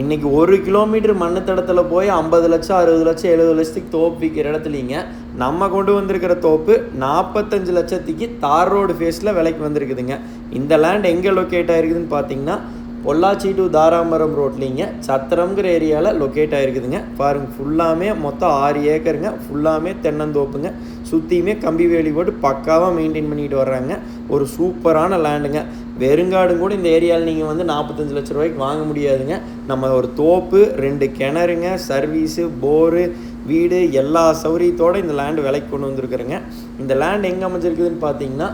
இன்றைக்கி 1 கிலோமீட்டர் மண்ணு தடத்தில் போய் 50 லட்சம் 60 லட்சம் 70 லட்சத்துக்கு தோப்பு விற்கிற இடத்துலிங்க நம்ம கொண்டு வந்திருக்கிற தோப்பு 45 லட்சத்துக்கு தார் ரோடு ஃபேஸில் விலைக்கு வந்திருக்குதுங்க. இந்த லேண்ட் எங்கே லொக்கேட் ஆகிருக்குதுன்னு பார்த்தீங்கன்னா பொள்ளாச்சி டு தாராபுரம் ரோட்லிங்க சத்திரம்ங்கிற ஏரியாவில் லொக்கேட் ஆகிருக்குதுங்க. பாருங்கள், ஃபுல்லாமே மொத்தம் 6 ஏக்கருங்க. ஃபுல்லாமே தென்னந்தோப்புங்க. சுற்றியுமே கம்பி வேலி போட்டு பக்காவாக மெயின்டைன் பண்ணிட்டு வர்றாங்க. ஒரு சூப்பரான லேண்டுங்க. வெறுங்காடும் கூட இந்த ஏரியாவில் நீங்கள் வந்து 45 லட்ச ரூபாய்க்கு வாங்க முடியாதுங்க. நம்ம ஒரு தோப்பு, 2 கிணறுங்க, சர்வீஸு, போரு, வீடு எல்லா சௌகரியத்தோடு இந்த லேண்டு விலைக்கு கொண்டு வந்திருக்குறேங்க. இந்த லேண்ட் எங்கே அமைஞ்சிருக்குதுன்னு பார்த்தீங்கன்னா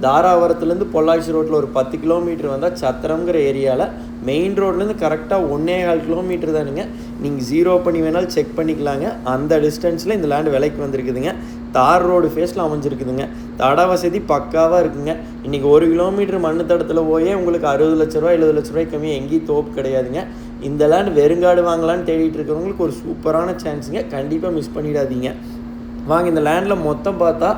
தாராபுரத்துலேருந்து பொள்ளாச்சி ரோட்டில் ஒரு 10 கிலோமீட்டர் வந்தால் சத்திரம்ங்கிற ஏரியாவில் மெயின் ரோட்லேருந்து கரெக்டாக 1.25 கிலோமீட்டர் தானுங்க. நீங்கள் ஜீரோ பண்ணி வேணாலும் செக் பண்ணிக்கலாங்க. அந்த டிஸ்டன்ஸில் இந்த லேண்டு விலைக்கு வந்திருக்குதுங்க. தார் ரோடு ஃபேஸில் அமைஞ்சிருக்குதுங்க. தட வசதி பக்காவாக இருக்குங்க. இன்றைக்கி 1 கிலோமீட்டர் மண்ணு தடத்தில் போயே உங்களுக்கு 60 லட்ச ரூபா 70 லட்ச ரூபாய்க்கு கம்மியாக எங்கேயும் தோப்பு கிடையாதுங்க. இந்த லேண்டு வெறுங்காடு வாங்கலான்னு தேடிட்டு இருக்கிறவங்களுக்கு ஒரு சூப்பரான சான்ஸுங்க. கண்டிப்பாக மிஸ் பண்ணிடாதீங்க. வாங்க, இந்த லேண்டில் மொத்தம் பார்த்தா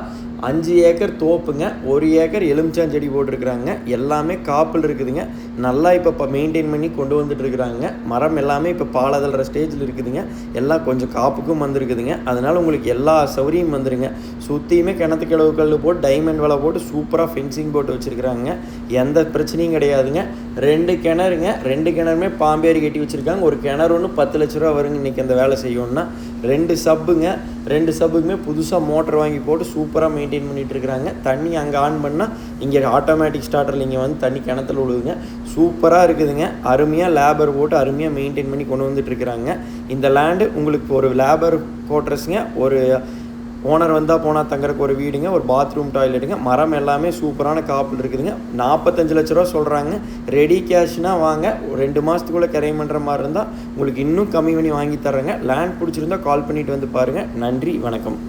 5 ஏக்கர் தோப்புங்க, 1 ஏக்கர் எலுமிச்சாஞ்செடி போட்டிருக்கிறாங்க. எல்லாமே காப்பில் இருக்குதுங்க. நல்லா இப்போ மெயின்டைன் பண்ணி கொண்டு வந்துட்டு இருக்கிறாங்க. மரம் எல்லாமே இப்போ பாலதல்ற ஸ்டேஜில் இருக்குதுங்க. எல்லாம் கொஞ்சம் காப்புக்கும் வந்திருக்குதுங்க. அதனால் உங்களுக்கு எல்லா சௌகரியம் வந்துருங்க. சுற்றியுமே கிணத்து கிழவு கல் போட்டு டைமண்ட் வலை போட்டு சூப்பராக ஃபென்சிங் போட்டு வச்சுருக்கிறாங்க. எந்த பிரச்சனையும் கிடையாதுங்க. 2 கிணறுங்க. 2 கிணறுமே பாம்பேரி கட்டி வச்சுருக்காங்க. ஒரு கிணறு ஒன்று 10 லட்ச ரூபா வருங்க இன்றைக்கி அந்த வேலை செய்யணும்னா. 2 சப்புங்க. 2 சப்புக்குமே புதுசாக மோட்டர் வாங்கி போட்டு சூப்பராக மெயின்டைன் பண்ணிகிட்டு இருக்கிறாங்க. தண்ணி அங்கே ஆன் பண்ணால் இங்கே ஆட்டோமேட்டிக் ஸ்டார்டரில் இங்கே வந்து தண்ணி கிணத்துல விழுதுங்க. சூப்பராக இருக்குதுங்க. அருமையாக லேபர் போட்டு அருமையாக மெயின்டைன் பண்ணி கொண்டு வந்துட்டுருக்குறாங்க. இந்த லேண்டு உங்களுக்கு ஒரு லேபர் குவார்ட்டர்ஸுங்க, ஒரு ஓனர் வந்தால் போனால் தங்குறக்கு ஒரு வீடுங்க, ஒரு பாத்ரூம் டாய்லெட்டுங்க. மரம் எல்லாமே சூப்பரான காப்பில் இருக்குதுங்க. 45 லட்ச ரூபா சொல்கிறாங்க. ரெடி கேஷ்னால் வாங்க. 2 மாதத்துக்குள்ளே கிரைம் பண்ணுற மாதிரி இருந்தால் உங்களுக்கு இன்னும் கம்மி பண்ணி வாங்கி தர்றேங்க. லேண்ட் பிடிச்சிருந்தா கால் பண்ணிவிட்டு வந்து பாருங்கள். நன்றி, வணக்கம்.